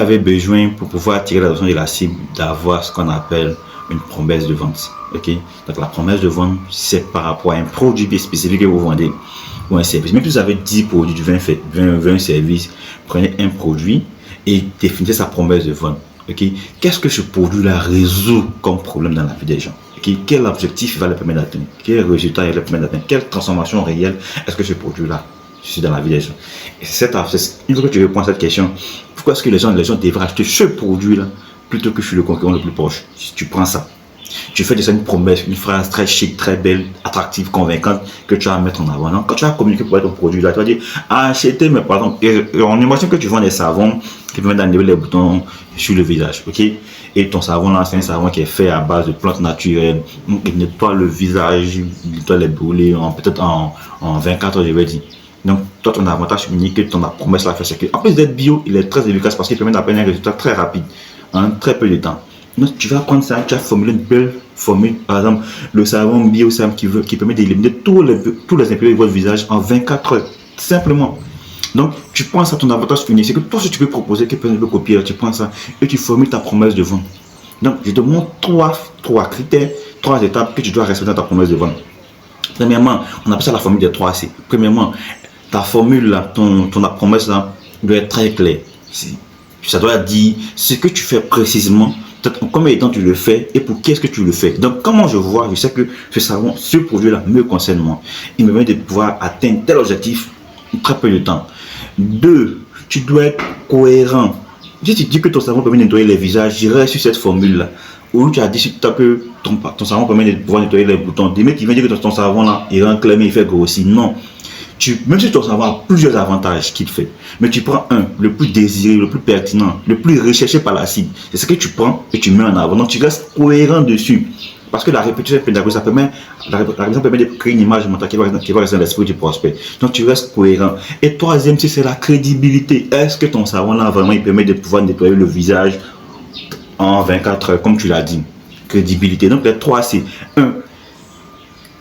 avez besoin pour pouvoir attirer l'attention de la cible d'avoir ce qu'on appelle une promesse de vente. Ok, donc la promesse de vente, c'est par rapport à un produit bien spécifique que vous vendez ou un service. Même si vous avez 10 produits, 20 services, prenez un produit et définissez sa promesse de vente. Ok, qu'est-ce que ce produit-là résout comme problème dans la vie des gens? Okay? Quel objectif il va le permettre d'atteindre? Quel résultat il va le permettre d'atteindre? Quelle transformation réelle est-ce que ce produit-là suscite dans la vie des gens? Et c'est une fois que tu réponds à cette question, pourquoi est-ce que les gens devraient acheter ce produit-là plutôt que chez le concurrent le plus proche? Si tu prends ça, tu fais de ça une promesse, une phrase très chic, très belle, attractive, convaincante que tu vas mettre en avant. Donc, quand tu vas communiquer pour ton produit là, tu vas dire achetez, mais par exemple, on imagine que tu vends des savons qui permettent d'enlever les boutons sur le visage, ok? Et ton savon là, c'est un savon qui est fait à base de plantes naturelles, il nettoie le visage, il nettoie les brûlés peut-être en 24 heures, je vais dire. Donc, toi, ton avantage unique que ton promesse là fait, c'est que, en plus d'être bio, il est très efficace parce qu'il permet d'atteindre un résultat très rapide en très peu de temps. Donc, tu vas prendre ça, tu vas formuler une belle formule. Par exemple, le savon bio Sam qui permet d'éliminer tous les impurités de votre visage en 24 heures. Simplement. Donc, tu prends ça, ton avantage unique. C'est que toi, si tu peux proposer, que personne ne peut copier, tu prends ça et tu formules ta promesse de vente. Donc, je te montre trois critères, 3 étapes que tu dois respecter dans ta promesse de vente. Premièrement, on appelle ça la formule des 3 C. Premièrement, ta formule là, ton promesse là, doit être très claire. Ça doit dire ce que tu fais précisément, combien de temps tu le fais et pour qui est-ce que tu le fais. Donc, comment je vois, je sais que ce savon, ce produit-là me concerne moi. Il me permet de pouvoir atteindre tel objectif en très peu de temps. 2, tu dois être cohérent. Si tu dis que ton savon permet de nettoyer les visages, j'irai sur cette formule-là. Ou tu as dit que ton savon permet de pouvoir nettoyer les boutons. Des mecs qui viennent dire que ton savon là, il rend clair, mais il fait grossir. Non. Même si ton savon a plusieurs avantages qu'il fait, mais tu prends le plus désiré, le plus pertinent, le plus recherché par la cible. C'est ce que tu prends et tu mets en avant. Donc tu restes cohérent dessus. Parce que la répétition pédagogique, la répétition permet de créer une image mentale qui va rester dans l'esprit du prospect. Donc tu restes cohérent. Et troisième, c'est la crédibilité. Est-ce que ton savon là vraiment il permet de pouvoir nettoyer le visage en 24 heures, comme tu l'as dit? Crédibilité. Donc les 3 c'est 1,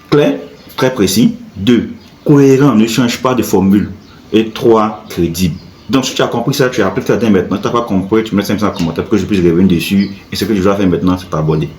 clair, très précis. 2, cohérent, ne change pas de formule. Et 3, crédible. Donc si tu as compris ça, tu as appliqué ça dès maintenant. Si tu n'as pas compris, tu mets 500 commentaires pour que je puisse revenir dessus. Et ce que je dois faire maintenant, c'est t'abonner.